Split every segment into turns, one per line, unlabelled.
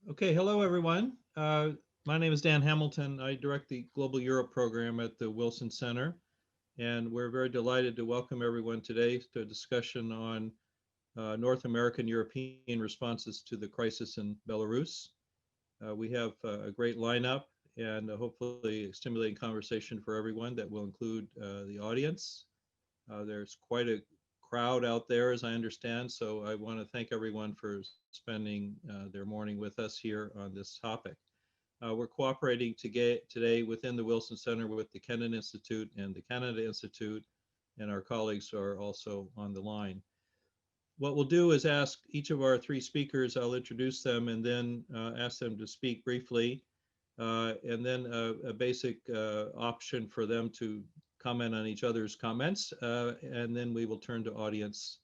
Okay, hello everyone. My name is Dan Hamilton. I direct the Global Europe program at the Wilson Center, and we're very delighted to welcome everyone today to a discussion on North American European responses to the crisis in Belarus. We have a great lineup and hopefully a stimulating conversation for everyone that will include the audience. There's quite a crowd out there, as I understand, so I want to thank everyone for spending their morning with us here on this topic. We're cooperating today within the Wilson Center with the Kennan Institute and the Canada Institute, and our colleagues are also on the line. What we'll do is ask each of our three speakers, I'll introduce them and then ask them to speak briefly, and then a basic option for them to comment on each other's comments, and then we will turn to audience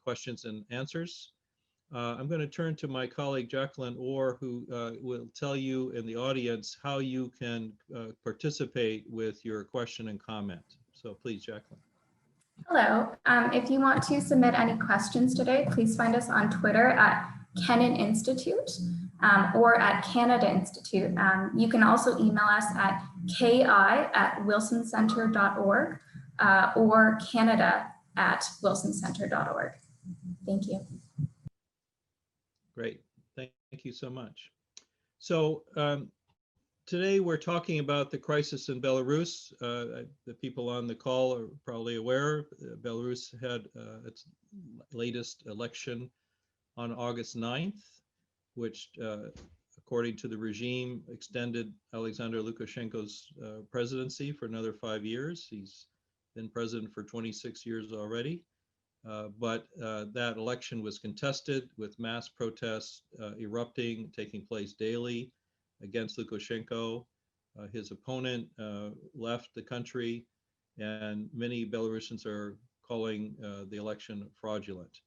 questions and answers. I'm going to turn to my colleague Jacqueline Orr, who will tell you in the audience how you can participate with your question and comment. So please, Jacqueline.
Hello. If you want to submit any questions today, please find us on Twitter at Kennan Institute or at Canada Institute. You can also email us at ki@wilsoncenter.org or canada@wilsoncenter.org. Thank you.
Great. Thank you so much. So today we're talking about the crisis in Belarus. The people on the call are probably aware Belarus had its latest election on August 9th, which according to the regime extended Alexander Lukashenko's presidency for another 5 years. He's been president for 26 years already. But that election was contested with mass protests erupting, taking place daily against Lukashenko. His opponent left the country, and many Belarusians are calling the election fraudulent.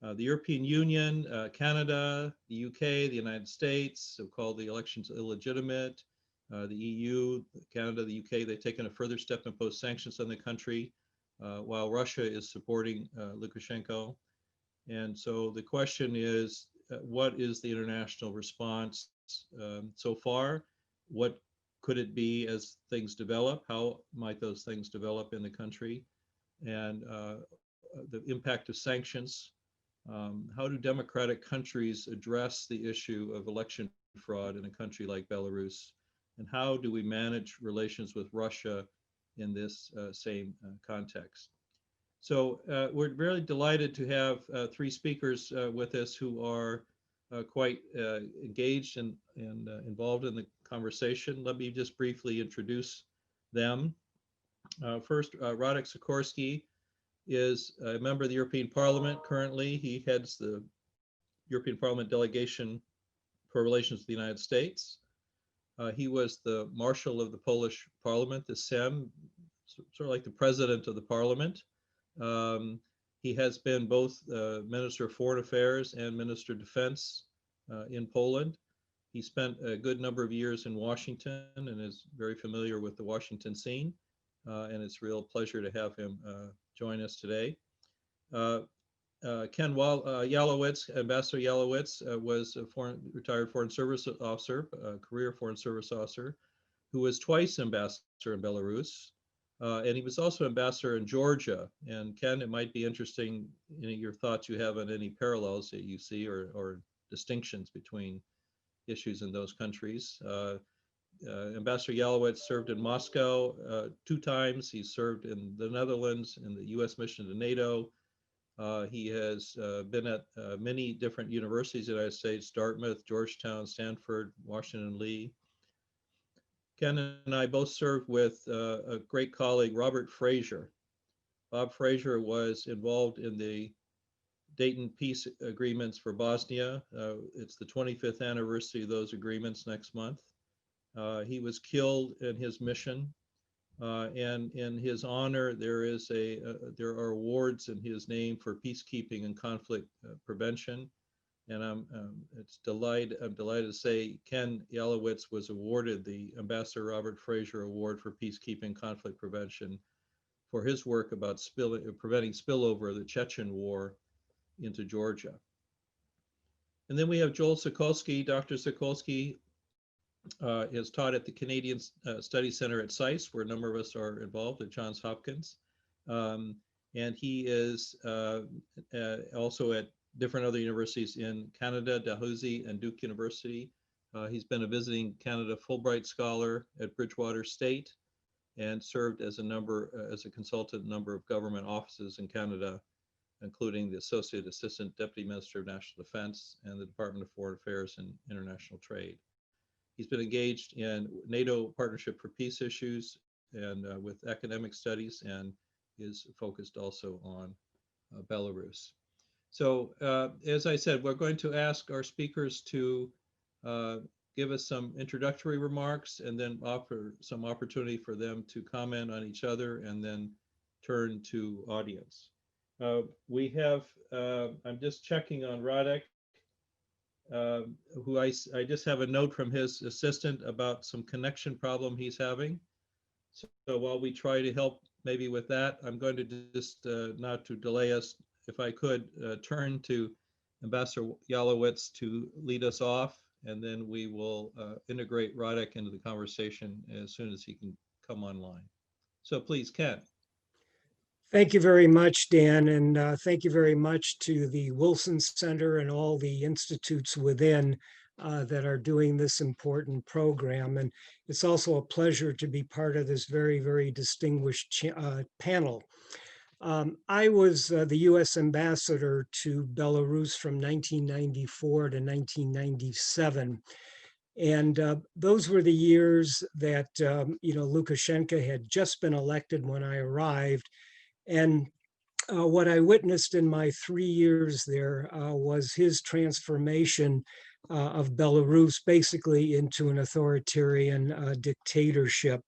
The European Union, Canada, the UK, the United States have called the elections illegitimate. The EU, Canada, the UK, they've taken a further step and imposed sanctions on the country, while Russia is supporting Lukashenko. And so the question is, what is the international response so far? What could it be as things develop? How might those things develop in the country? And the impact of sanctions. How do democratic countries address the issue of election fraud in a country like Belarus? And how do we manage relations with Russia in this same context? So we're really delighted to have three speakers with us who are quite engaged and involved in the conversation. Let me just briefly introduce them. First, Radek Sikorski is a member of the European Parliament currently. He heads the European Parliament delegation for relations with the United States. He was the Marshal of the Polish Parliament, the Sejm, sort of like the president of the parliament. He has been both Minister of Foreign Affairs and Minister of Defense in Poland. He spent a good number of years in Washington and is very familiar with the Washington scene. And it's a real pleasure to have him join us today. Ken Yalowitz, Ambassador Yalowitz, was a retired Foreign Service officer, a career Foreign Service officer, who was twice ambassador in Belarus. And he was also ambassador in Georgia. And Ken, it might be interesting, your thoughts you have on any parallels that you see or distinctions between issues in those countries. Ambassador Yalowitz served in Moscow 2 times. He served in the Netherlands in the US mission to NATO. He has been at many different universities in the United States: Dartmouth, Georgetown, Stanford, Washington Lee. Ken and I both served with a great colleague, Robert Fraser. Bob Fraser was involved in the Dayton peace agreements for Bosnia. It's the 25th anniversary of those agreements next month. He was killed in his mission, and in his honor, there are awards in his name for peacekeeping and conflict prevention. And I'm delighted to say Ken Yalowitz was awarded the Ambassador Robert Fraser Award for Peacekeeping Conflict Prevention for his work about preventing spillover of the Chechen War into Georgia. And then we have Joel Sokolsky. Dr. Sokolsky is taught at the Canadian Study Center at SAIS, where a number of us are involved at Johns Hopkins. And he is also at different other universities in Canada, Dalhousie and Duke University. He's been a visiting Canada Fulbright Scholar at Bridgewater State and served as a consultant in a number of government offices in Canada, including the Associate Assistant Deputy Minister of National Defense and the Department of Foreign Affairs and International Trade. He's been engaged in NATO Partnership for Peace issues and with academic studies, and is focused also on Belarus. So as I said, we're going to ask our speakers to give us some introductory remarks and then offer some opportunity for them to comment on each other and then turn to audience. We have, I'm just checking on Radek, who I just have a note from his assistant about some connection problem he's having. So while we try to help maybe with that, I'm going to just, not to delay us, if I could turn to Ambassador Yalowitz to lead us off, and then we will integrate Radek into the conversation as soon as he can come online. So please, Ken.
Thank you very much, Dan, and thank you very much to the Wilson Center and all the institutes within that are doing this important program. And it's also a pleasure to be part of this very, very distinguished panel. I was the U.S. ambassador to Belarus from 1994 to 1997. And those were the years that, Lukashenka had just been elected when I arrived. And what I witnessed in my 3 years there was his transformation of Belarus basically into an authoritarian dictatorship,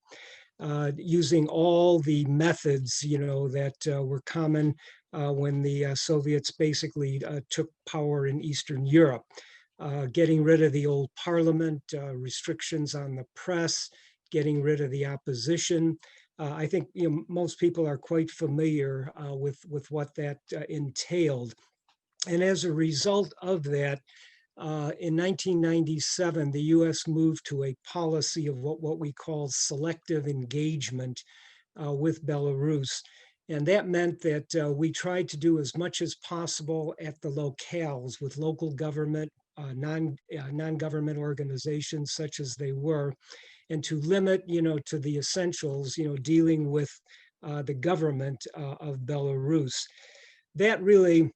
using all the methods, that were common when the Soviets basically took power in Eastern Europe, getting rid of the old parliament, restrictions on the press, getting rid of the opposition. I think most people are quite familiar with what that entailed. And as a result of that, in 1997, the US moved to a policy of what we call selective engagement with Belarus. And that meant that we tried to do as much as possible at the locales with local government, non-government organizations such as they were, and to limit, to the essentials, dealing with the government of Belarus. That really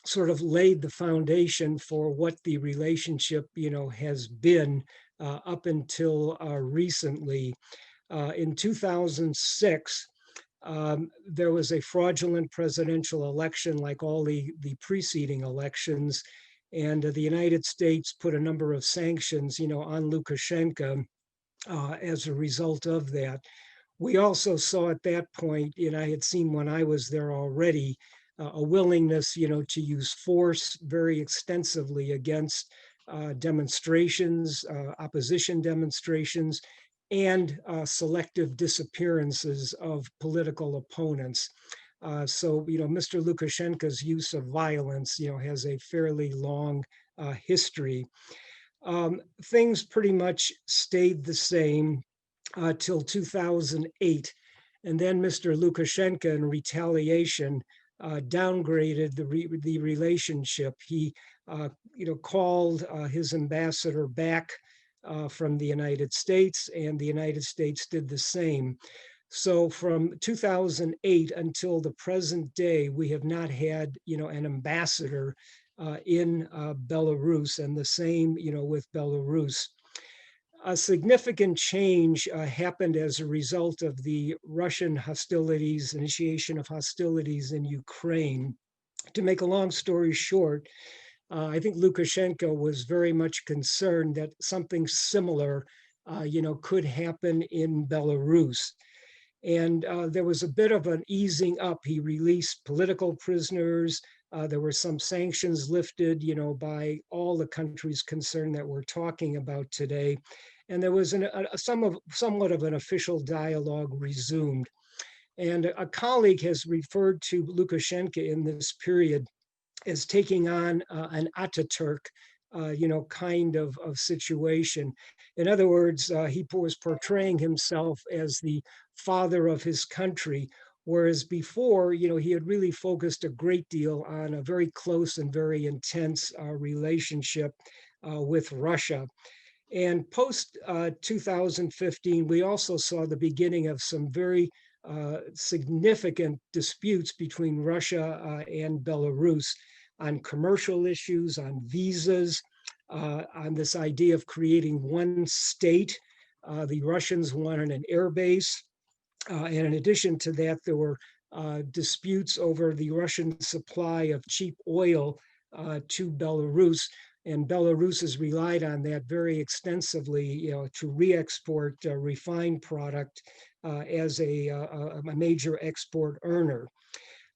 sort of laid the foundation for what the relationship, has been up until recently. In 2006, there was a fraudulent presidential election like all the preceding elections, and the United States put a number of sanctions, on Lukashenka as a result of that. We also saw at that point, I had seen when I was there already, a willingness, to use force very extensively against demonstrations, opposition demonstrations, and selective disappearances of political opponents. So, Mr. Lukashenko's use of violence, has a fairly long history. Things pretty much stayed the same till 2008. And then Mr. Lukashenko, in retaliation, downgraded the relationship. He, called his ambassador back from the United States, and the United States did the same. So from 2008 until the present day, we have not had, an ambassador in Belarus, and the same, with Belarus. A significant change happened as a result of the Russian hostilities, initiation of hostilities in Ukraine. To make a long story short, I think Lukashenko was very much concerned that something similar, could happen in Belarus. And there was a bit of an easing up. He released political prisoners. There were some sanctions lifted, by all the countries concerned that we're talking about today. And there was somewhat of an official dialogue resumed. And a colleague has referred to Lukashenko in this period as taking on an Ataturk kind of situation. In other words, he was portraying himself as the father of his country, whereas before, he had really focused a great deal on a very close and very intense relationship with Russia. And post 2015, we also saw the beginning of some very significant disputes between Russia and Belarus on commercial issues, on visas, on this idea of creating one state. The Russians wanted an air base. And in addition to that, there were disputes over the Russian supply of cheap oil to Belarus. And Belarus has relied on that very extensively, to re-export refined product as a major export earner.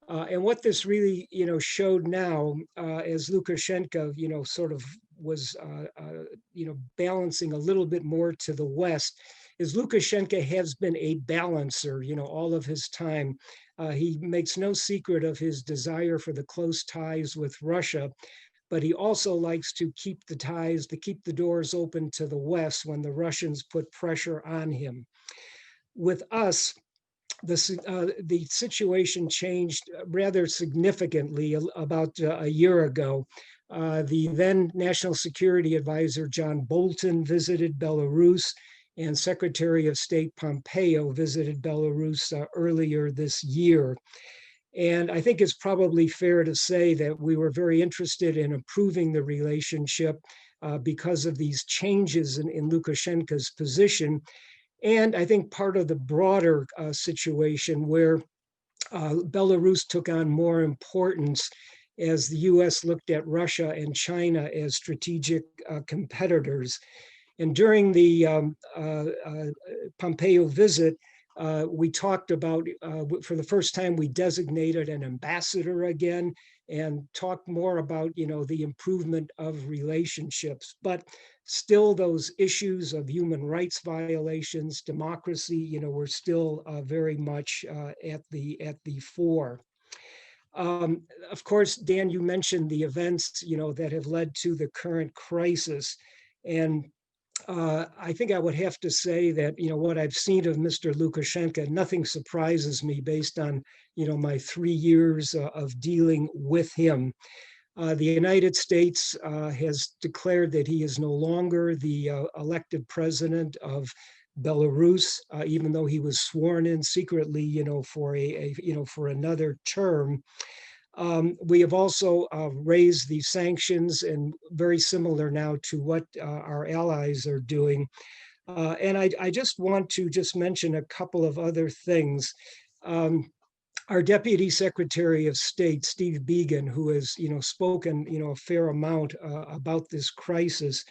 And what this really, showed now, as Lukashenko, sort of was, balancing a little bit more to the West, is Lukashenko has been a balancer, all of his time. He makes no secret of his desire for the close ties with Russia, but he also likes to keep the ties, to keep the doors open to the West when the Russians put pressure on him. With us, the situation changed rather significantly about a year ago. The then National Security Advisor John Bolton visited Belarus, and Secretary of State Pompeo visited Belarus earlier this year. And I think it's probably fair to say that we were very interested in improving the relationship because of these changes in Lukashenko's position. And I think part of the broader situation where Belarus took on more importance as the US looked at Russia and China as strategic competitors. And during the Pompeo visit, we talked about, for the first time, we designated an ambassador again and talked more about, the improvement of relationships. But still, those issues of human rights violations, democracy, were still very much at the fore. Of course, Dan, you mentioned the events, that have led to the current crisis. And I think I would have to say that, what I've seen of Mr. Lukashenko, nothing surprises me based on, my 3 years of dealing with him. The United States has declared that he is no longer the elected president of Belarus, even though he was sworn in secretly, for for another term. We have also raised the sanctions, and very similar now to what our allies are doing. And I just want to mention a couple of other things. Our Deputy Secretary of State, Steve Biegun, who has spoken a fair amount about this crisis,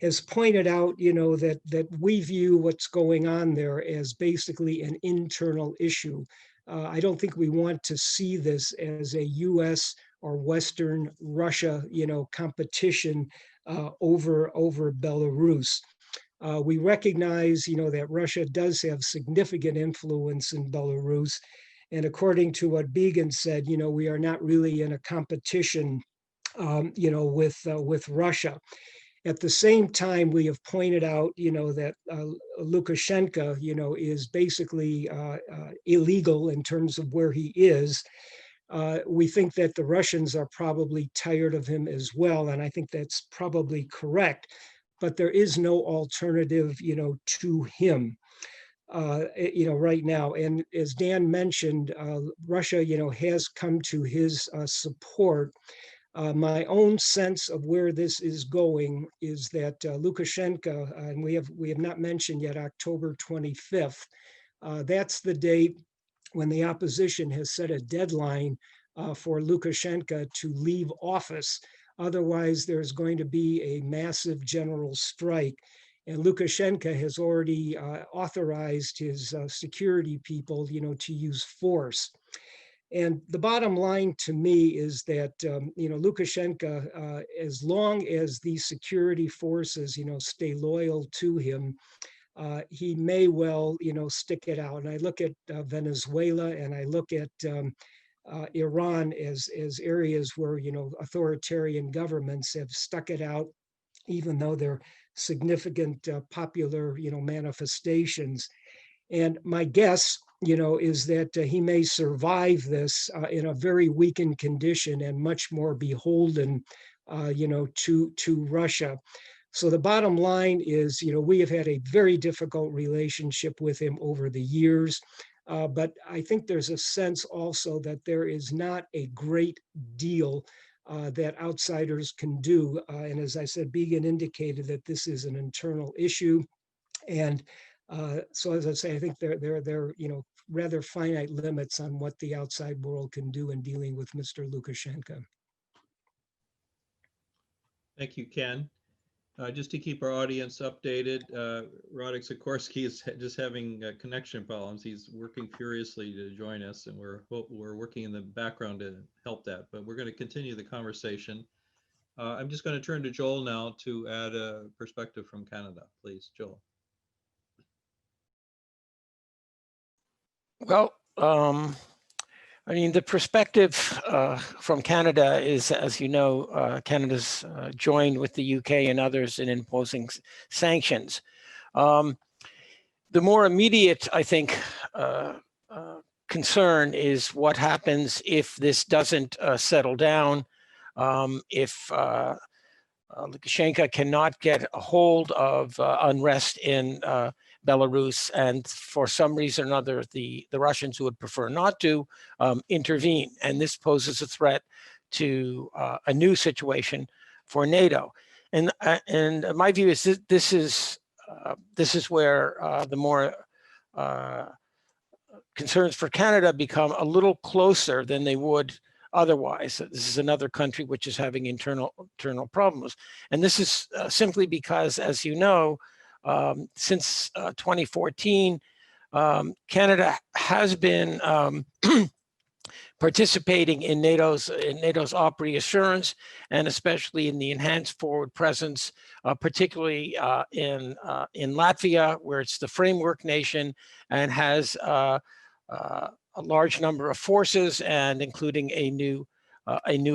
has pointed out that we view what's going on there as basically an internal issue. I don't think we want to see this as a U.S. or Western Russia, competition over Belarus. We recognize, that Russia does have significant influence in Belarus, and according to what Biegun said, we are not really in a competition, with Russia. At the same time, we have pointed out, that Lukashenko, is basically illegal in terms of where he is. We think that the Russians are probably tired of him as well, and I think that's probably correct. But there is no alternative, to him, right now. And as Dan mentioned, Russia, has come to his support. My own sense of where this is going is that Lukashenko, and we have not mentioned yet October 25th, that's the date when the opposition has set a deadline for Lukashenko to leave office. Otherwise, there's going to be a massive general strike. And Lukashenko has already authorized his security people, to use force. And the bottom line to me is that, Lukashenko, as long as these security forces, stay loyal to him, he may well, stick it out. And I look at Venezuela, and I look at Iran as areas where, authoritarian governments have stuck it out, even though there are significant popular, manifestations. And my guess, is that he may survive this in a very weakened condition and much more beholden, to Russia. So the bottom line is, we have had a very difficult relationship with him over the years. But I think there's a sense also that there is not a great deal that outsiders can do. And as I said, Began indicated that this is an internal issue. And so as I say, I think there are rather finite limits on what the outside world can do in dealing with Mr. Lukashenko.
Thank you, Ken. Just to keep our audience updated, Radek Sikorski is just having connection problems. He's working furiously to join us, and we're working in the background to help that. But we're going to continue the conversation. I'm just going to turn to Joel now to add a perspective from Canada. Please, Joel.
Well, I mean, the perspective from Canada is, as you know, Canada's joined with the UK and others in imposing sanctions. The more immediate, I think, concern is what happens if this doesn't settle down, if Lukashenko cannot get a hold of unrest in Belarus, and for some reason or another, the Russians, who would prefer not to, intervene. And this poses a threat to a new situation for NATO. And my view is that this is where the more concerns for Canada become a little closer than they would otherwise. This is another country which is having internal problems. And this is simply because, as you know, since 2014, Canada has been participating in NATO's op reassurance, and especially in the enhanced forward presence, particularly in Latvia, where it's the framework nation and has a large number of forces, and including a new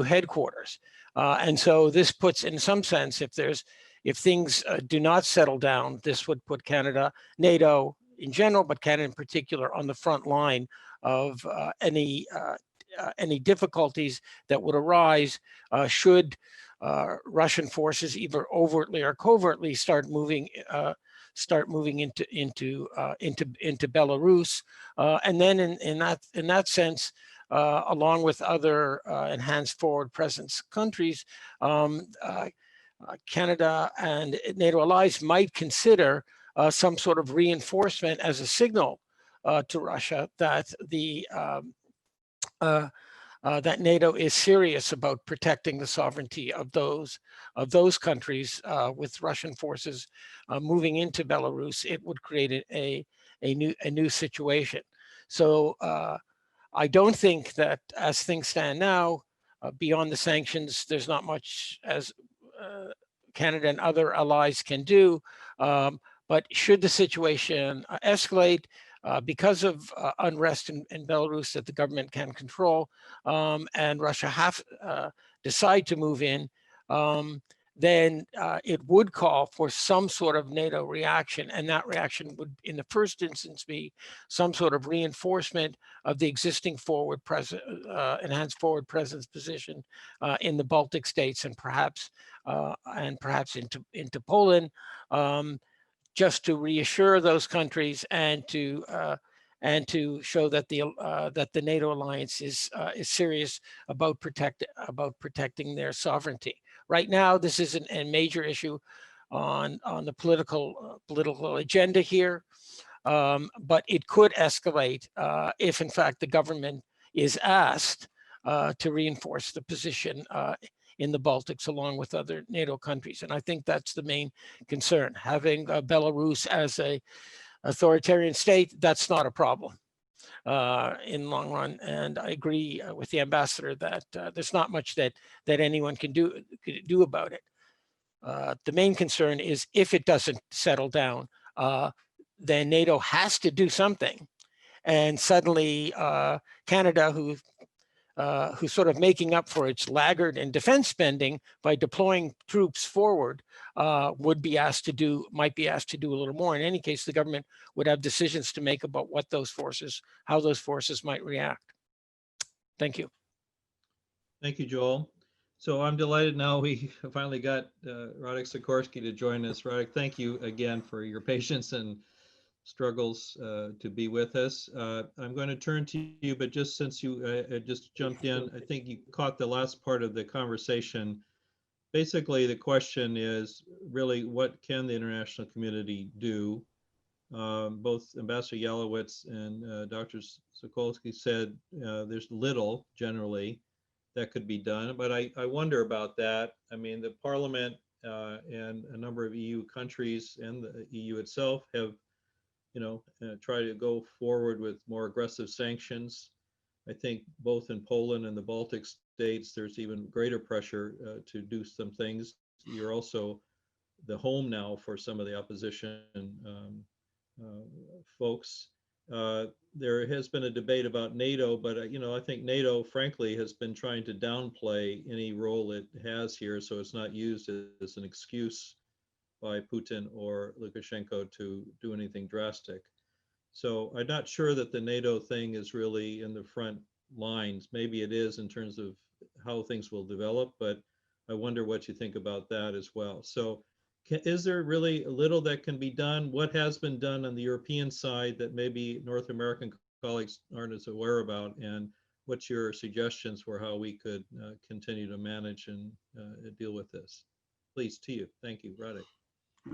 headquarters. And so this puts, in some sense, if things do not settle down, this would put Canada, NATO in general, but Canada in particular, on the front line of any difficulties that would arise should Russian forces, either overtly or covertly, start moving into Belarus, and then in that sense, along with other enhanced forward presence countries, Canada and NATO allies might consider some sort of reinforcement as a signal to Russia that that NATO is serious about protecting the sovereignty of those countries. With Russian forces moving into Belarus, it would create a new situation. So I don't think that, as things stand now, beyond the sanctions, there's not much as Canada and other allies can do. But should the situation escalate, because of unrest in Belarus that the government can control, and Russia decide to move in, then it would call for some sort of NATO reaction, and that reaction would, in the first instance, be some sort of reinforcement of the existing enhanced forward presence position in the Baltic states, and perhaps into Poland, just to reassure those countries and to show that the NATO alliance is serious about protecting their sovereignty. Right now, this is a major issue on the political agenda here, but it could escalate if, in fact, the government is asked to reinforce the position in the Baltics along with other NATO countries. And I think that's the main concern. Having Belarus as an authoritarian state, that's not a problem in the long run. And I agree with the ambassador that there's not much that anyone can do about it. The main concern is, if it doesn't settle down, then NATO has to do something. And suddenly Canada, who who's sort of making up for its laggard in defense spending by deploying troops forward, might be asked to do a little more. In any case, the government would have decisions to make about how those forces might react. Thank you.
Thank you, Joel. So I'm delighted now we finally got Radek Sikorski to join us. Radek, thank you again for your patience and struggles to be with us. I'm going to turn to you, but just since you just jumped in, I think you caught the last part of the conversation. Basically, the question is really, what can the international community do? Both Ambassador Yalowitz and Dr. Sikorski said there's little generally that could be done, but I wonder about that. I mean, the Parliament and a number of EU countries and the EU itself have, tried to go forward with more aggressive sanctions. I think both in Poland and the Baltic states, there's even greater pressure to do some things. You're also the home now for some of the opposition folks. There has been a debate about NATO, but I think NATO, frankly, has been trying to downplay any role it has here, so it's not used as an excuse by Putin or Lukashenko to do anything drastic. So I'm not sure that the NATO thing is really in the front lines. Maybe it is in terms of how things will develop, but I wonder what you think about that as well. So is there really little that can be done? What has been done on the European side that maybe North American colleagues aren't as aware about? And what's your suggestions for how we could continue to manage and deal with this? Please, to you. Thank you, Radek.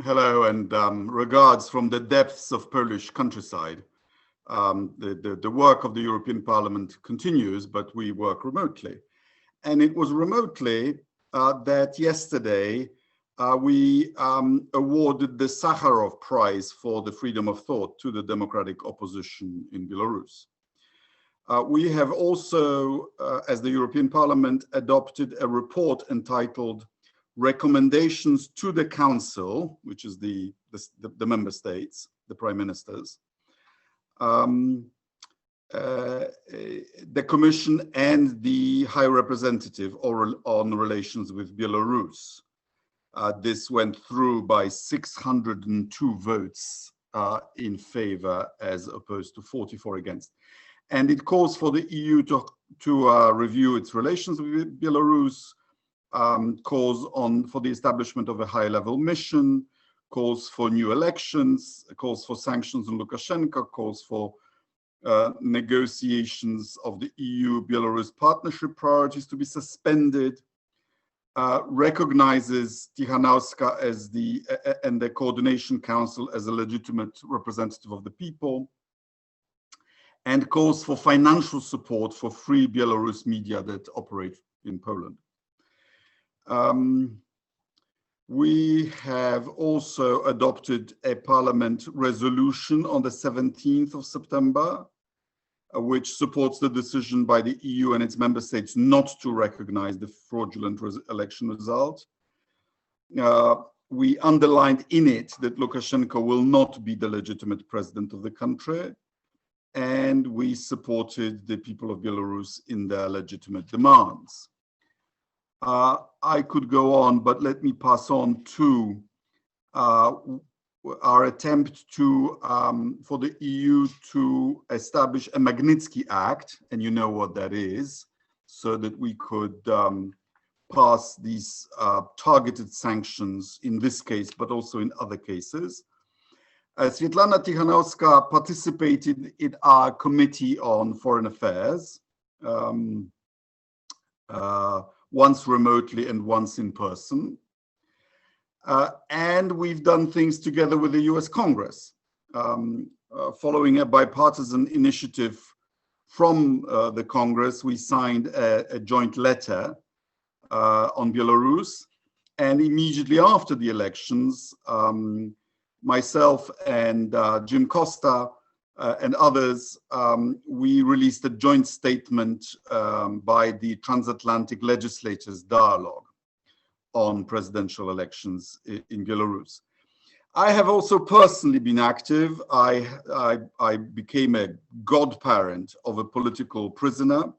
Hello, and regards from the depths of Polish countryside. The work of the European Parliament continues, but we work remotely. And it was remotely that yesterday we awarded the Sakharov Prize for the freedom of thought to the democratic opposition in Belarus. We have also, as the European Parliament, adopted a report entitled Recommendations to the Council, which is the member states, the prime ministers, the Commission and the High Representative on relations with Belarus. This went through by 602 votes in favor as opposed to 44 against. And it calls for the EU to review its relations with Belarus, calls for the establishment of a high-level mission, calls for new elections, calls for sanctions on Lukashenko, calls for negotiations of the EU-Belarus partnership priorities to be suspended, recognizes Tichanowska as and the Coordination Council as a legitimate representative of the people, and calls for financial support for free Belarus media that operate in Poland. We have also adopted a Parliament resolution on the 17th of September, which supports the decision by the EU and its member states not to recognize the fraudulent election result. We underlined in it that Lukashenko will not be the legitimate president of the country, and we supported the people of Belarus in their legitimate demands. I could go on, but let me pass on to our attempt for the EU to establish a Magnitsky Act, and you know what that is, so that we could pass these targeted sanctions in this case, but also in other cases. Svetlana Tichanowska participated in our Committee on Foreign Affairs, once remotely and once in person. And we've done things together with the US Congress, following a bipartisan initiative from the Congress. We signed a joint letter on Belarus, and immediately after the elections, myself and Jim Costa and others, we released a joint statement by the Transatlantic Legislators Dialogue on presidential elections in Belarus. I have also personally been active. I became a godparent of a political prisoner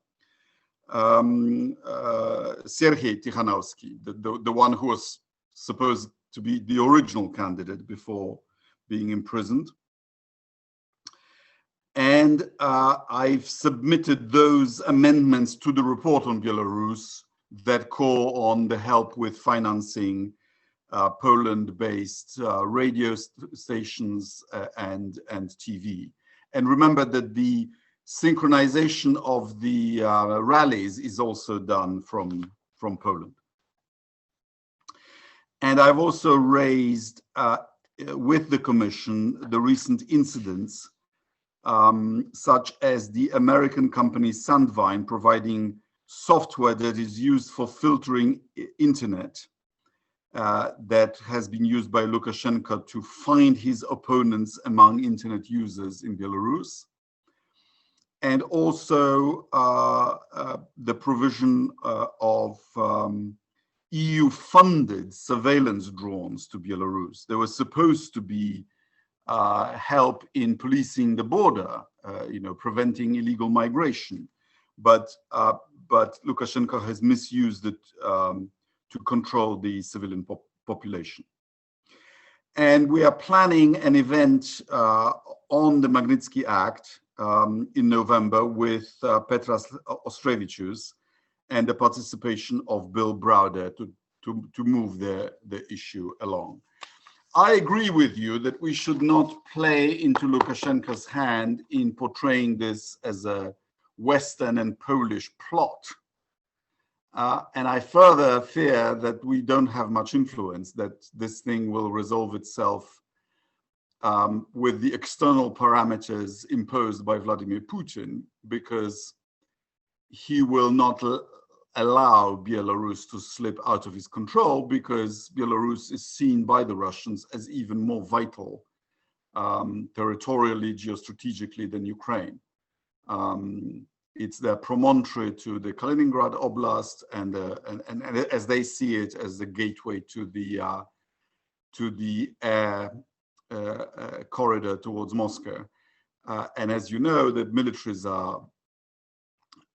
Sergei Tikhanovsky, the one who was supposed to be the original candidate before being imprisoned. And I've submitted those amendments to the report on Belarus that call on the help with financing Poland-based radio stations and TV. And remember that the synchronization of the rallies is also done from Poland. And I've also raised with the Commission the recent incidents, such as the American company Sandvine providing software that is used for filtering internet that has been used by Lukashenko to find his opponents among internet users in Belarus. And also the provision of EU-funded surveillance drones to Belarus. They were supposed to be help in policing the border, preventing illegal migration. But Lukashenko has misused it to control the civilian population. And we are planning an event on the Magnitsky Act in November with Petras Ostrevičius and the participation of Bill Browder to move the issue along. I agree with you that we should not play into Lukashenko's hand in portraying this as a Western and Polish plot. And I further fear that we don't have much influence, that this thing will resolve itself with the external parameters imposed by Vladimir Putin, because he will not allow Belarus to slip out of his control, because Belarus is seen by the Russians as even more vital territorially, geostrategically than Ukraine. It's their promontory to the Kaliningrad Oblast, and as they see it, as the gateway to the air corridor towards Moscow. And as you know, the militaries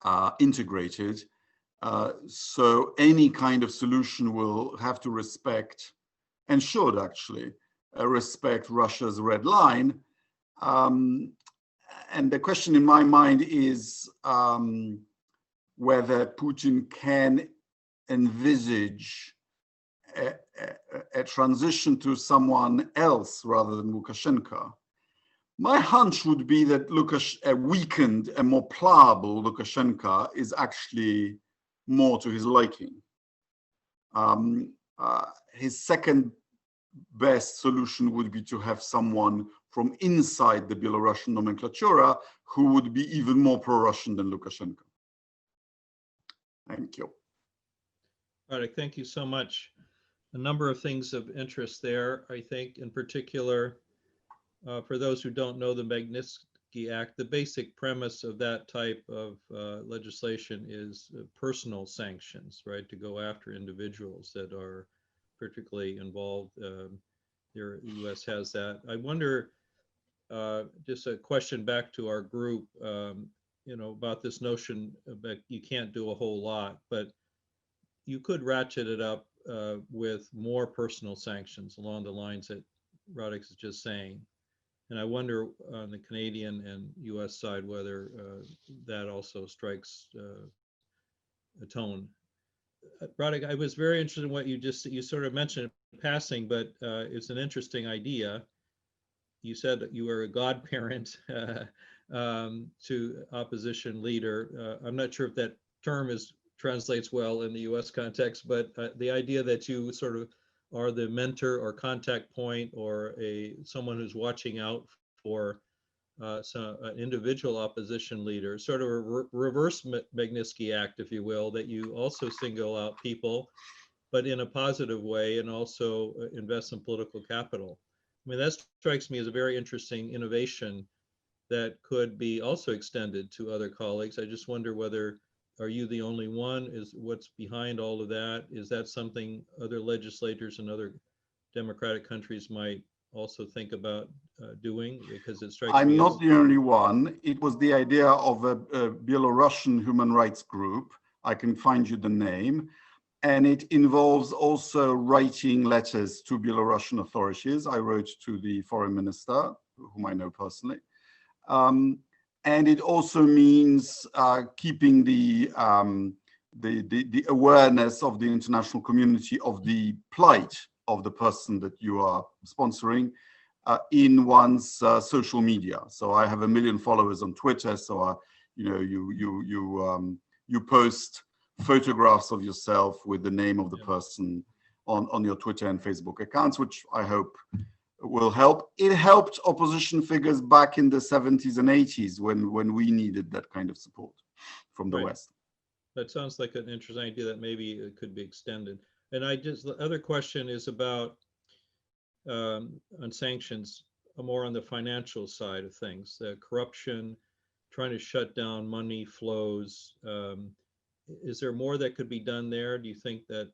are integrated. So any kind of solution will have to respect, and should actually respect, Russia's red line. And the question in my mind is whether Putin can envisage a transition to someone else rather than Lukashenko. My hunch would be that a weakened and more pliable Lukashenko is actually more to his liking. His second best solution would be to have someone from inside the Belarusian nomenclatura who would be even more pro-Russian than Lukashenko. Thank you.
Radek, thank you so much. A number of things of interest there, I think, in particular, for those who don't know the Magnitsky Act, the basic premise of that type of legislation is personal sanctions, right, to go after individuals that are particularly involved. The U.S. has that. I wonder, just a question back to our group, about this notion that you can't do a whole lot, but you could ratchet it up with more personal sanctions along the lines that Radek is just saying. And I wonder on the Canadian and U.S. side whether that also strikes a tone. Radek, I was very interested in what you sort of mentioned in passing, but it's an interesting idea. You said that you were a godparent to opposition leader. I'm not sure if that term translates well in the U.S. context, but the idea that you sort of are the mentor or contact point, or someone who's watching out for an individual opposition leader, sort of a reverse Magnitsky Act, if you will, that you also single out people, but in a positive way, and also invest in political capital. I mean, that strikes me as a very interesting innovation that could be also extended to other colleagues. I just wonder whether, are you the only one? Is what's behind all of that? Is that something other legislators in other democratic countries might also think about doing? Because it strikes me
I'm not the only one. It was the idea of a Belarusian human rights group I can find you the name. And it involves also writing letters to Belarusian authorities. I wrote to the foreign minister, whom I know personally. And it also means keeping the awareness of the international community of the plight of the person that you are sponsoring in one's social media. So I have 1 million followers on Twitter. So you post photographs of yourself with the name of the person on your Twitter and Facebook accounts, which I hope will help. It helped opposition figures back in the 70s and 80s when we needed that kind of support from the West.
That sounds like an interesting idea that maybe it could be extended. And the other question is about on sanctions, more on the financial side of things, corruption, trying to shut down money flows. Is there more that could be done there? Do you think that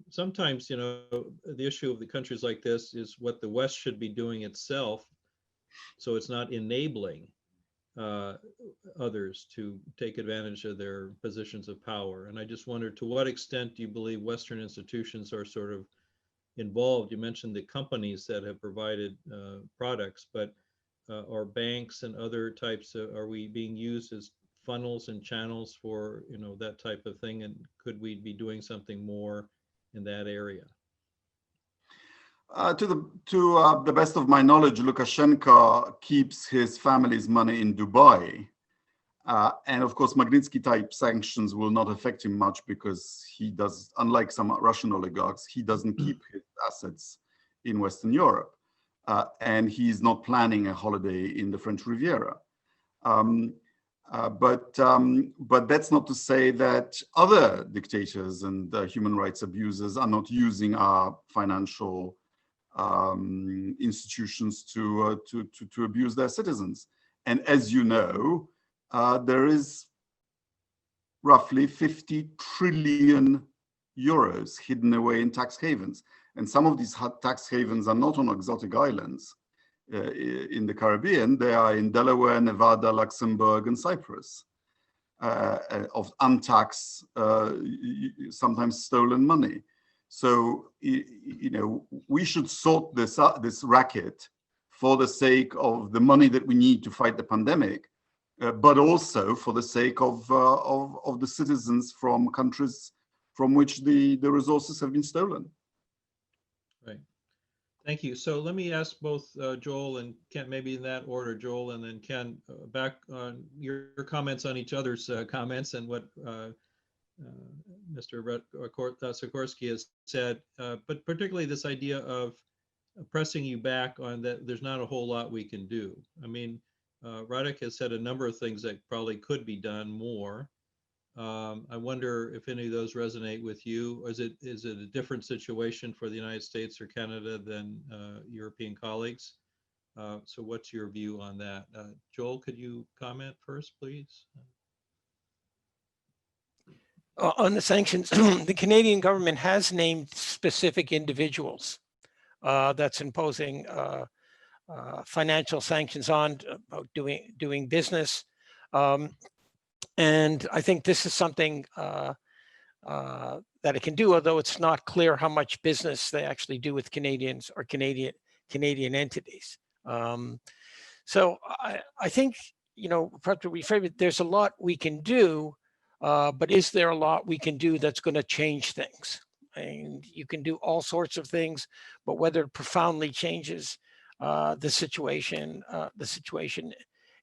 sometimes, the issue of the countries like this is what the West should be doing itself, so it's not enabling others to take advantage of their positions of power. And I just wonder, to what extent do you believe Western institutions are sort of involved? You mentioned the companies that have provided products, but are banks and other types of, are we being used as funnels and channels for that type of thing? And could we be doing something more in that area?
To the best of my knowledge, Lukashenko keeps his family's money in Dubai. And of course, Magnitsky type sanctions will not affect him much because he does, unlike some Russian oligarchs, he doesn't keep his assets in Western Europe. And he's not planning a holiday in the French Riviera. But that's not to say that other dictators and human rights abusers are not using our financial institutions to abuse their citizens. And as you know, there is roughly 50 trillion euros hidden away in tax havens. And some of these tax havens are not on exotic islands in the Caribbean. They are in Delaware, Nevada, Luxembourg, and Cyprus, of untaxed, sometimes stolen money. So, we should sort this racket for the sake of the money that we need to fight the pandemic, but also for the sake of the citizens from countries from which the resources have been stolen.
Right. Thank you. So let me ask both Joel and Ken, maybe in that order, Joel, and then Ken, back on your comments on each other's comments and what Mr. Sikorsky has said, but particularly this idea of pressing you back on that there's not a whole lot we can do. I mean, Radek has said a number of things that probably could be done more. I wonder if any of those resonate with you. Or is it a different situation for the United States or Canada than European colleagues? So what's your view on that? Joel, could you comment first, please?
On the sanctions, the Canadian government has named specific individuals that's imposing financial sanctions on about doing business. And I think this is something that it can do, although it's not clear how much business they actually do with Canadians or Canadian entities. So I think, perhaps to rephrase it, there's a lot we can do, but is there a lot we can do that's going to change things? And you can do all sorts of things, but whether it profoundly changes the situation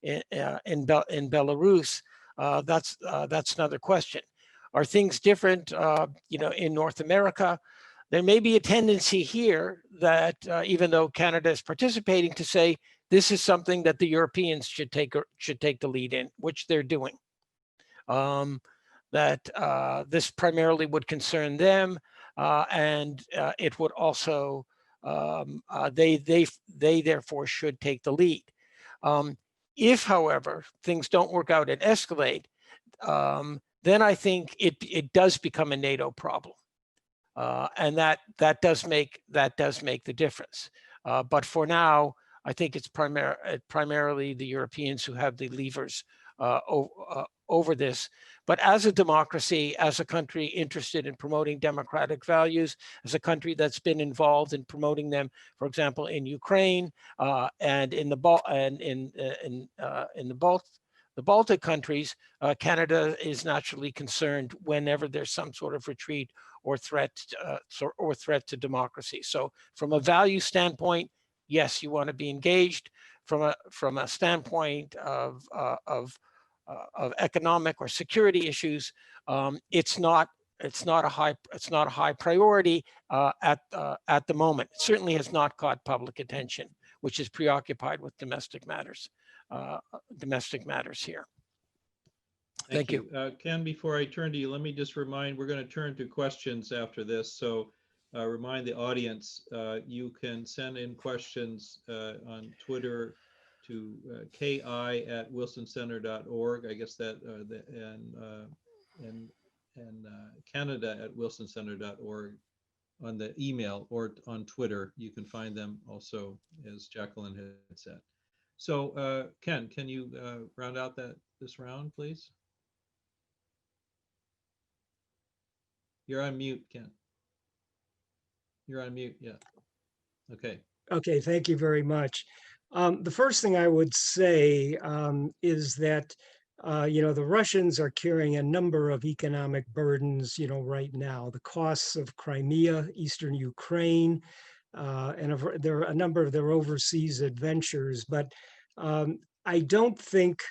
in Belarus, that's another question. Are things different, in North America? There may be a tendency here that even though Canada is participating, to say this is something that the Europeans should take the lead in, which they're doing. That this primarily would concern them, and it would also they therefore should take the lead. If, however, things don't work out and escalate, then I think it does become a NATO problem, and that does make the difference. But for now, I think it's primarily the Europeans who have the levers over this. But as a democracy, as a country interested in promoting democratic values, as a country that's been involved in promoting them, for example, in Ukraine and in the Baltic countries, Canada is naturally concerned whenever there's some sort of retreat or threat to democracy. So from a value standpoint, yes, you want to be engaged. From a standpoint of economic or security issues, it's not a high priority at the moment. It certainly has not caught public attention, which is preoccupied with domestic matters here. Thank you.
Ken, before I turn to you, let me just remind, we're going to turn to questions after this. So remind the audience, you can send in questions on Twitter to ki@wilsoncenter.org. I guess that, and Canada@wilsoncenter.org on the email, or on Twitter. You can find them also, as Jacqueline had said. So Ken, can you round out this round, please? You're on mute, Ken. You're on mute, yeah. Okay.
Okay, thank you very much. The first thing I would say is that, the Russians are carrying a number of economic burdens, right now. The costs of Crimea, Eastern Ukraine, and there are a number of their overseas adventures. But I don't think,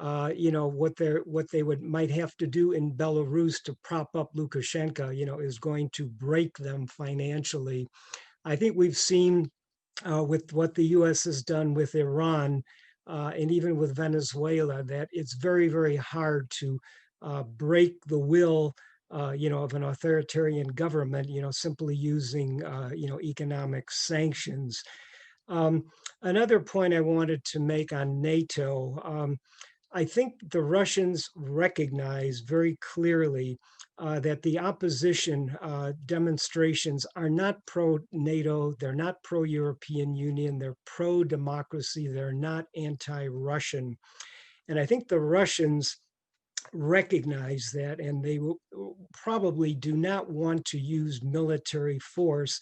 what they might have to do in Belarus to prop up Lukashenka, is going to break them financially. I think we've seen with what the U.S. has done with Iran and even with Venezuela, that it's very, very hard to break the will, of an authoritarian government, simply using, economic sanctions. Another point I wanted to make on NATO, I think the Russians recognize very clearly that the opposition demonstrations are not pro-NATO, they're not pro-European Union, they're pro-democracy, they're not anti-Russian. And I think the Russians recognize that, and they probably do not want to use military force,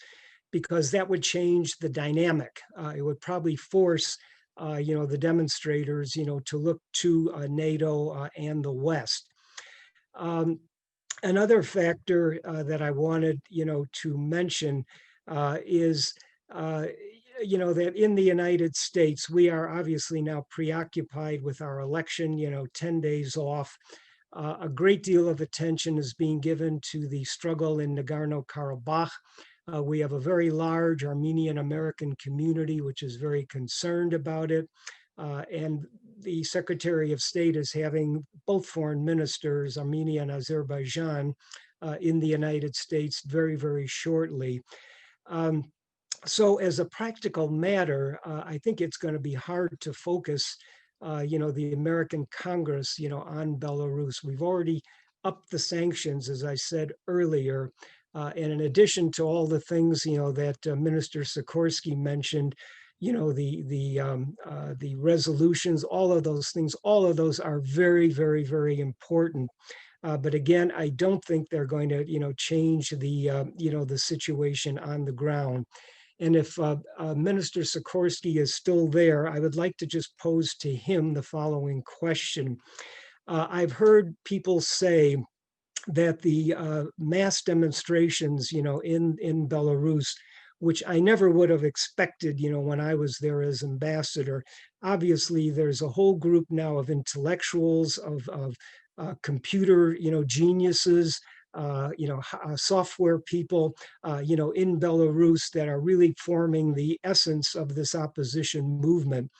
because that would change the dynamic. It would probably force the demonstrators, to look to NATO and the West. Another factor that I wanted, to mention is, that in the United States, we are obviously now preoccupied with our election, 10 days off. A great deal of attention is being given to the struggle in Nagorno-Karabakh. We have a very large Armenian American community, which is very concerned about it. And the Secretary of State is having both foreign ministers, Armenia and Azerbaijan, in the United States very, very shortly. So as a practical matter, I think it's going to be hard to focus, the American Congress, on Belarus. We've already upped the sanctions, as I said earlier. And in addition to all the things, that Minister Sikorsky mentioned, the resolutions, all of those things, all of those are very, very, very important. But again, I don't think they're going to, change the, the situation on the ground. And if Minister Sikorsky is still there, I would like to just pose to him the following question. I've heard people say that the mass demonstrations, in Belarus, which I never would have expected, when I was there as ambassador. Obviously, there's a whole group now of intellectuals, of computer, geniuses, software people, in Belarus that are really forming the essence of this opposition movement.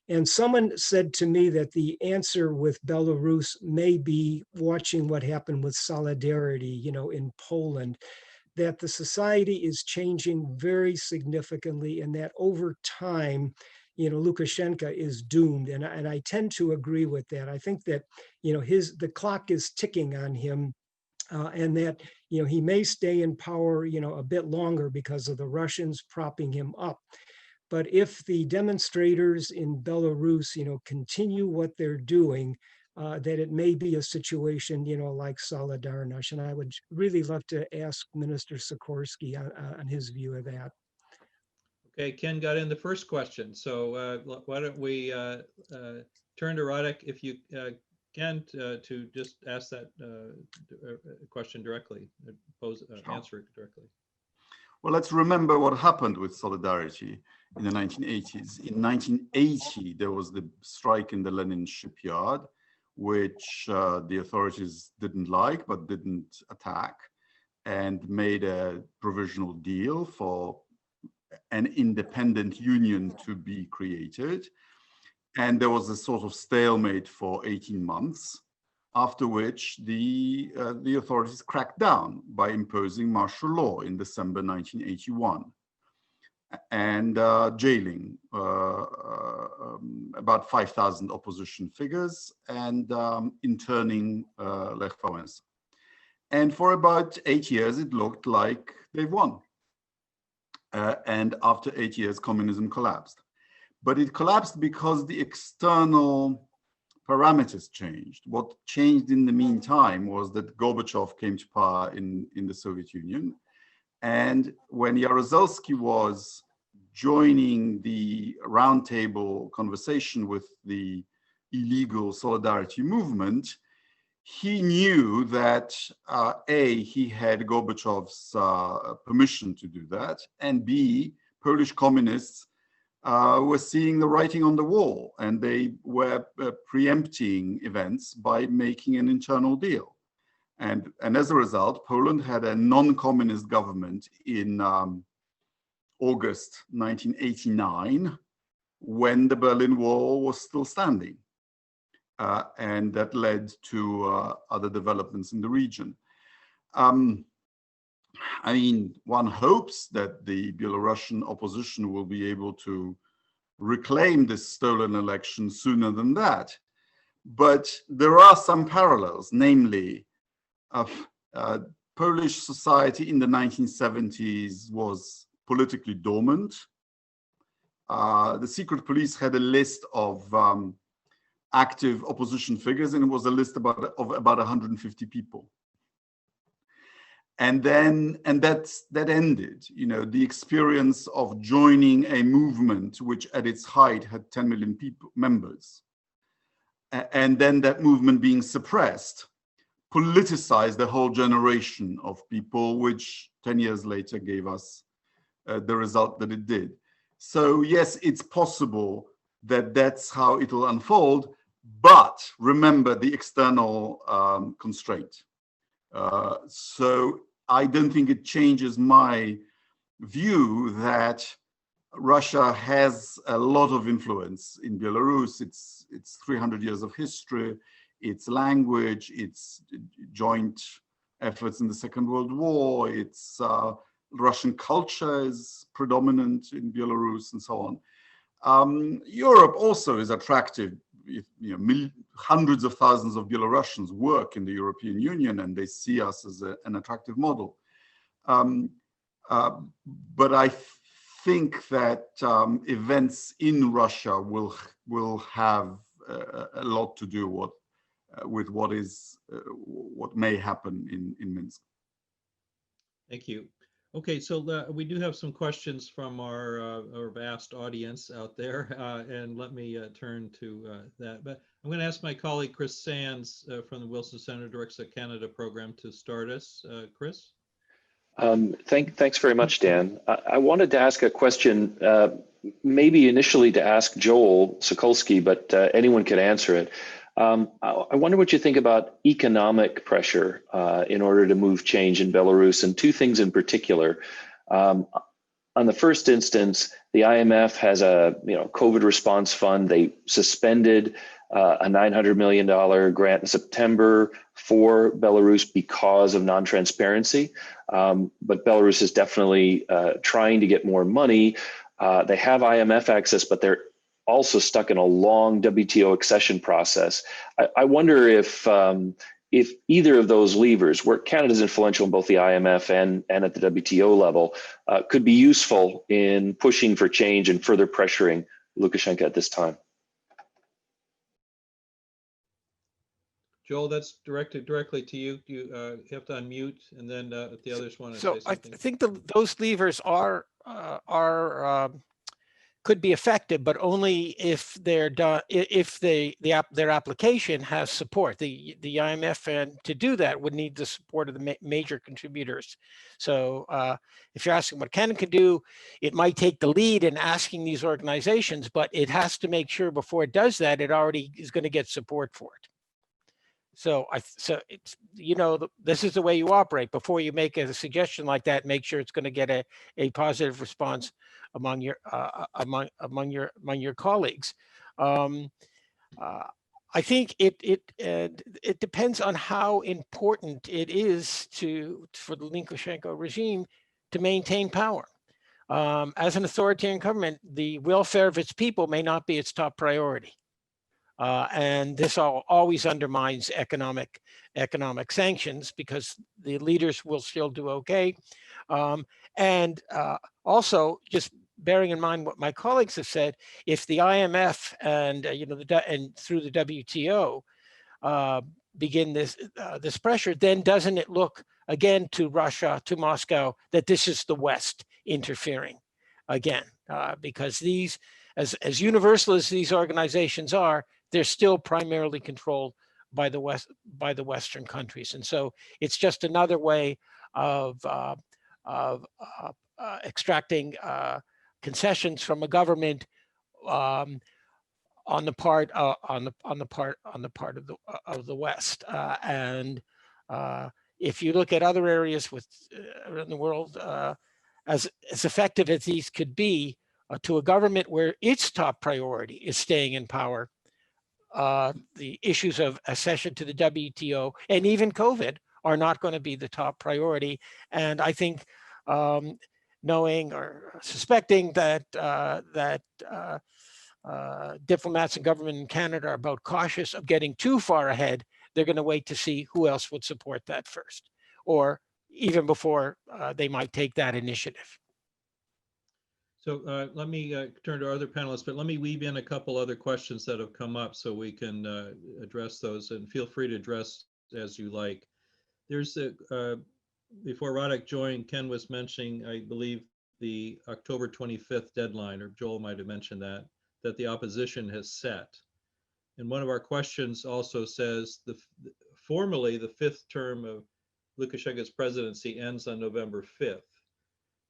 And someone said to me that the answer with Belarus may be watching what happened with Solidarity, in Poland, that the society is changing very significantly, and that over time, Lukashenko is doomed. And I tend to agree with that. I think that, the clock is ticking on him, and that, he may stay in power, a bit longer because of the Russians propping him up. But if the demonstrators in Belarus, continue what they're doing, that it may be a situation, like Solidarność. And I would really love to ask Minister Sikorsky on his view of that.
Okay, Ken got in the first question. So why don't we turn to Radek, if you can, to just ask that question directly, answer it directly.
Well, let's remember what happened with Solidarity in the 1980s. In 1980, there was the strike in the Lenin shipyard, which the authorities didn't like, but didn't attack, and made a provisional deal for an independent union to be created. And there was a sort of stalemate for 18 months, after which the authorities cracked down by imposing martial law in December 1981 and jailing about 5,000 opposition figures and interning Lech Wałęsa. And for about 8 years, it looked like they won. And after 8 years, communism collapsed. But it collapsed because the external parameters changed. What changed in the meantime was that Gorbachev came to power in the Soviet Union. And when Jaruzelski was joining the roundtable conversation with the illegal Solidarity movement, he knew that A, he had Gorbachev's permission to do that, and B, Polish communists were seeing the writing on the wall, and they were preempting events by making an internal deal. And as a result, Poland had a non-communist government in August 1989, when the Berlin Wall was still standing. And that led to other developments in the region. I mean, one hopes that the Belarusian opposition will be able to reclaim this stolen election sooner than that. But there are some parallels, namely, Polish society in the 1970s was politically dormant. The secret police had a list of active opposition figures, and it was a list of about 150 people. And that ended. The experience of joining a movement which at its height had 10 million members, and then that movement being suppressed, politicized the whole generation of people, which 10 years later gave us the result that it did. So yes, it's possible that that's how it'll unfold, but remember the external constraint. So I don't think it changes my view that Russia has a lot of influence in Belarus. It's 300 years of history, its language, its joint efforts in the Second World War, its Russian culture is predominant in Belarus, and so on. Europe also is attractive. Hundreds of thousands of Belarusians work in the European Union, and they see us as an attractive model. But I think that events in Russia will have a lot to do with what may happen in Minsk.
Thank you. Okay, so we do have some questions from our vast audience out there, and let me turn to that. But I'm going to ask my colleague Chris Sands from the Wilson Center Directs the Canada program to start us. Chris?
Thanks very much, Dan. I wanted to ask a question, maybe initially to ask Joel Sokolsky, but anyone could answer it. I wonder what you think about economic pressure in order to move change in Belarus, and two things in particular. On the first instance, the IMF has a COVID response fund. They suspended a $900 million grant in September for Belarus because of non-transparency. But Belarus is definitely trying to get more money. They have IMF access, but they're also stuck in a long WTO accession process. I wonder if either of those levers, where Canada is influential in both the IMF and at the WTO level, could be useful in pushing for change and further pressuring Lukashenko at this time.
Joel, that's directed directly to you. You have to unmute, and then if the others want to
So
say
I
something.
think those levers are could be effective, but only if they're done, if their application has support. The IMF, and to do that would need the support of the major contributors. So if you're asking what Kennan can do, it might take the lead in asking these organizations, but it has to make sure before it does that, it already is going to get support for it. So it's, this is the way you operate. Before you make a suggestion like that, make sure it's going to get a positive response among your among your colleagues. I think it depends on how important it is for the Lukashenko regime to maintain power. As an authoritarian government, the welfare of its people may not be its top priority. And this always undermines economic sanctions, because the leaders will still do okay. And also, just bearing in mind what my colleagues have said, if the IMF and and through the WTO begin this pressure, then doesn't it look again to Russia, to Moscow, that this is the West interfering again? Because these, as universal as these organizations are, they're still primarily controlled by the Western countries, and so it's just another way of extracting concessions from a government on the part of the West. And if you look at other areas around the world, as effective as these could be, to a government where its top priority is staying in power, the issues of accession to the WTO and even COVID are not going to be the top priority. And I think knowing or suspecting that diplomats and government in Canada are about cautious of getting too far ahead, they're going to wait to see who else would support that first, or even before they might take that initiative.
So let me turn to our other panelists, but let me weave in a couple other questions that have come up so we can address those, and feel free to address as you like. There's before Radek joined, Ken was mentioning, I believe, the October 25th deadline, or Joel might have mentioned that the opposition has set. And one of our questions also says formally the fifth term of Lukashenko's presidency ends on November 5th.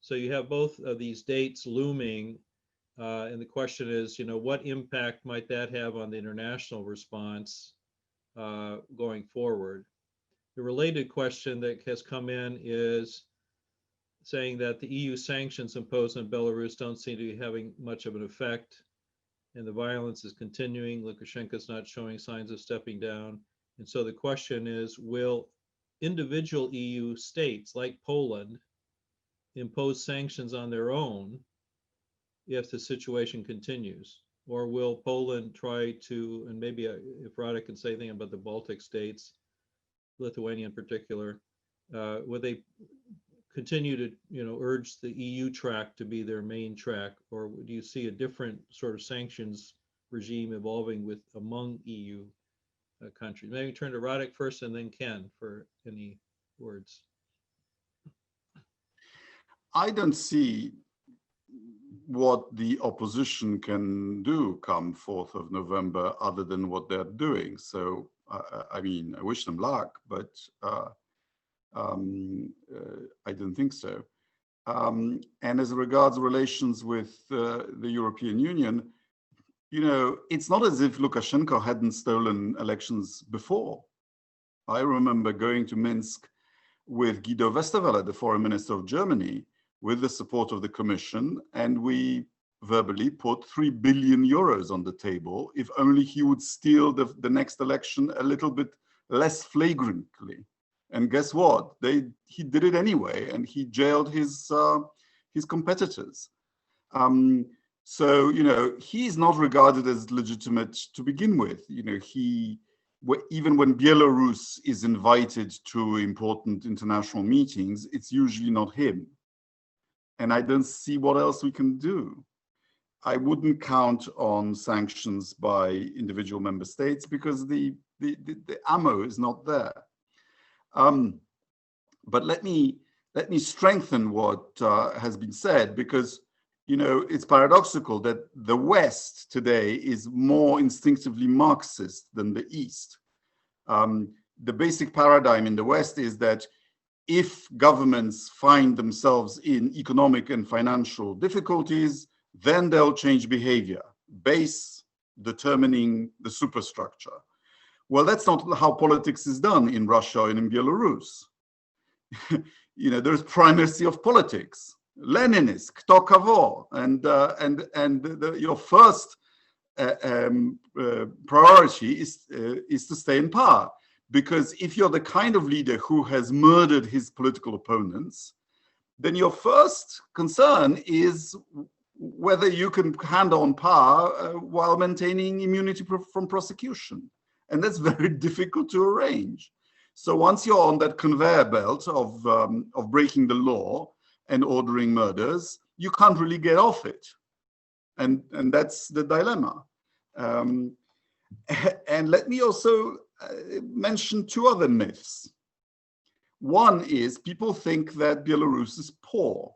So you have both of these dates looming, and the question is, what impact might that have on the international response going forward? The related question that has come in is saying that the EU sanctions imposed on Belarus don't seem to be having much of an effect, and the violence is continuing. Lukashenko is not showing signs of stepping down. And so the question is, will individual EU states like Poland impose sanctions on their own if the situation continues? Or will Poland try to, and maybe if Radek can say anything about the Baltic states, Lithuania in particular, would they continue to urge the EU track to be their main track, or do you see a different sort of sanctions regime evolving among EU countries? Maybe turn to Radek first and then Ken for any words.
I don't see what the opposition can do come 4th of November other than what they're doing. So, I mean, I wish them luck, but I don't think so. And as regards relations with the European Union, it's not as if Lukashenko hadn't stolen elections before. I remember going to Minsk with Guido Westerwelle, the foreign minister of Germany, with the support of the Commission, and we verbally put 3 billion euros on the table if only he would steal the next election a little bit less flagrantly. And guess what? He did it anyway, and he jailed his competitors. So he's not regarded as legitimate to begin with. Even when Belarus is invited to important international meetings, it's usually not him. And I don't see what else we can do. I wouldn't count on sanctions by individual member states, because the the ammo is not there. But let me strengthen what has been said, because it's paradoxical that the West today is more instinctively Marxist than the East. The basic paradigm in the West is that if governments find themselves in economic and financial difficulties, then they'll change behavior, base determining the superstructure. Well, that's not how politics is done in Russia and in Belarus. There's primacy of politics, Leninist, kto kogo, and your first priority is to stay in power. Because if you're the kind of leader who has murdered his political opponents, then your first concern is whether you can hand on power while maintaining immunity from prosecution. And that's very difficult to arrange. So once you're on that conveyor belt of breaking the law and ordering murders, you can't really get off it. And that's the dilemma. And let me also mention two other myths. One is people think that Belarus is poor.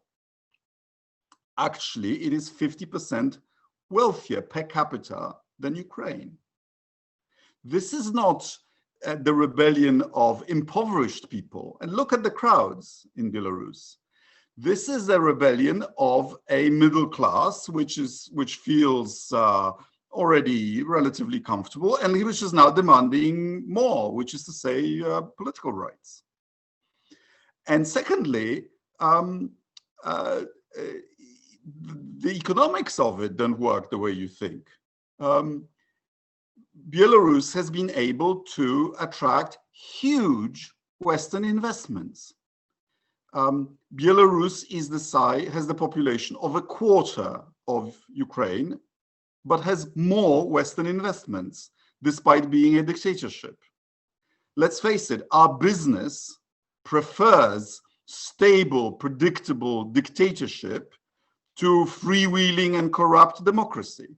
Actually, it is 50% wealthier per capita than Ukraine. This is not the rebellion of impoverished people. And look at the crowds in Belarus. This is a rebellion of a middle class, which feels already relatively comfortable, and which is now demanding more, which is to say political rights. And secondly, the economics of it don't work the way you think. Belarus has been able to attract huge Western investments. Belarus has the population of a quarter of Ukraine, but has more Western investments, despite being a dictatorship. Let's face it, our business prefers stable, predictable dictatorship to freewheeling and corrupt democracy.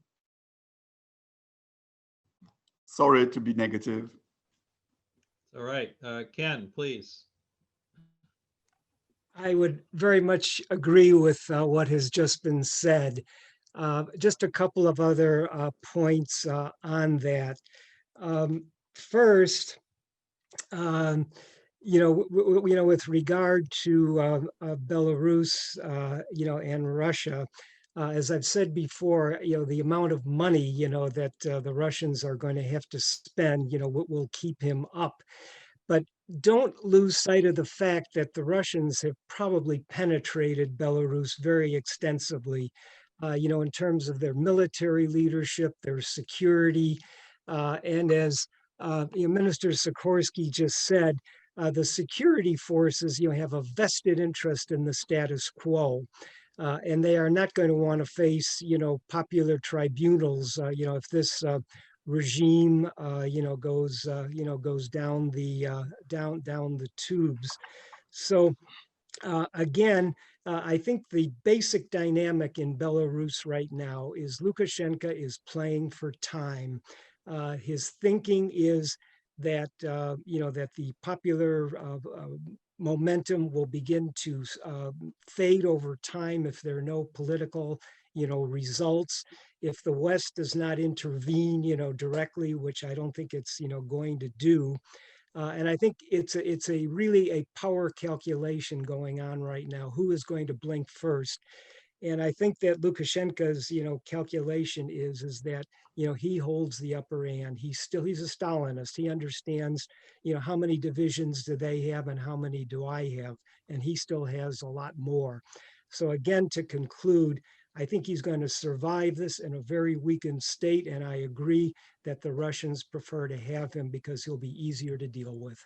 Sorry to be negative.
All right, Ken, please.
I would very much agree with what has just been said. Just a couple of other points on that. First, with regard to Belarus, and Russia, as I've said before, the amount of money, that the Russians are going to have to spend, will keep him up. But don't lose sight of the fact that the Russians have probably penetrated Belarus very extensively, in terms of their military leadership, their security, and as Minister Sikorsky just said, the security forces, have a vested interest in the status quo. And they are not going to want to face, popular tribunals, if this regime, goes down the tubes. So again, I think the basic dynamic in Belarus right now is Lukashenko is playing for time. His thinking is that that the popular momentum will begin to fade over time if there are no political results. If the West does not intervene directly, which I don't think it's going to do. And I think it's really a power calculation going on right now. Who is going to blink first? And I think that Lukashenko's calculation is that he holds the upper hand. He's a Stalinist. He understands how many divisions do they have and how many do I have, and he still has a lot more. So again, to conclude, I think he's going to survive this in a very weakened state, and I agree that the Russians prefer to have him because he'll be easier to deal with.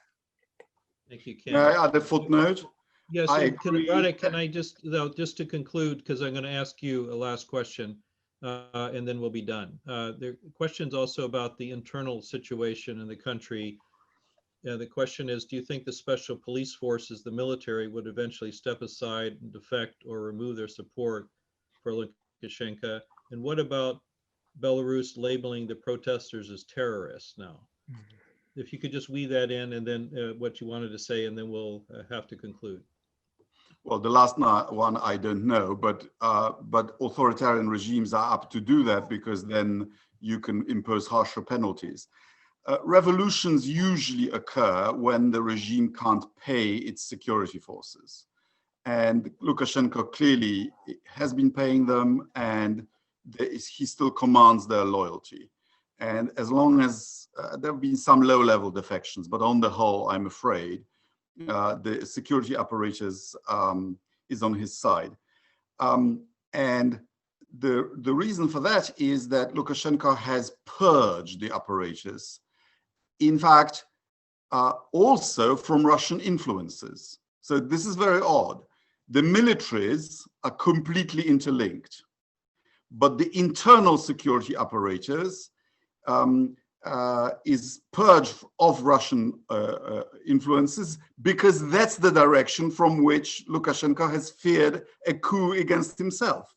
Thank you, Ken.
May I add a footnote?
Yes,
I
Radek, can I just to conclude, because I'm going to ask you a last question, and then we'll be done. There are questions also about the internal situation in the country. The question is, do you think the special police forces, the military, would eventually step aside and defect or remove their support for Lukashenko? And what about Belarus labeling the protesters as terrorists now? if you could just weave that in, and then what you wanted to say, and then we'll have to conclude.
Well, the last one I don't know, but authoritarian regimes are up to do that, because then you can impose harsher penalties. Revolutions usually occur when the regime can't pay its security forces. And Lukashenko clearly has been paying them, and he still commands their loyalty. And as long as there have been some low-level defections, but on the whole, I'm afraid, the security apparatus is on his side. And the reason for that is that Lukashenko has purged the apparatus, in fact, also from Russian influences. So this is very odd. The militaries are completely interlinked, but the internal security apparatus is purged of Russian influences, because that's the direction from which Lukashenko has feared a coup against himself.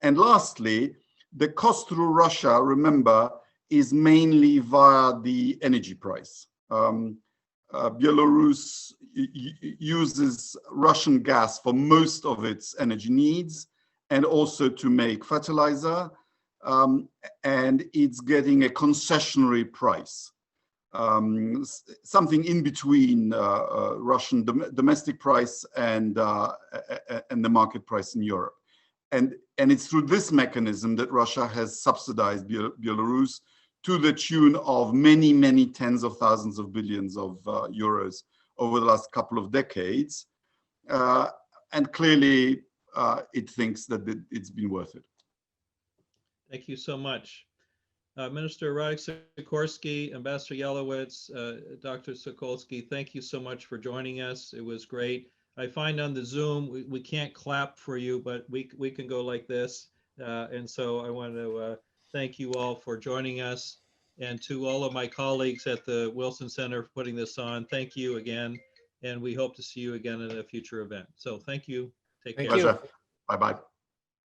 And lastly, the cost through Russia, remember, is mainly via the energy price. Belarus uses Russian gas for most of its energy needs, and also to make fertilizer. And it's getting a concessionary price, something in between Russian domestic price and the market price in Europe. And it's through this mechanism that Russia has subsidized Belarus to the tune of many, many tens of thousands of billions of euros over the last couple of decades. And clearly, it thinks that it's been worth it.
Thank you so much. Minister Radek-Sikorski, Ambassador Yalowitz, Dr. Sokolsky, thank you so much for joining us. It was great. I find on the Zoom, we can't clap for you, but we can go like this. And so I want to thank you all for joining us. And to all of my colleagues at the Wilson Center for putting this on, thank you again. And we hope to see you again in a future event. So thank you. Take care.
Pleasure. Bye-bye.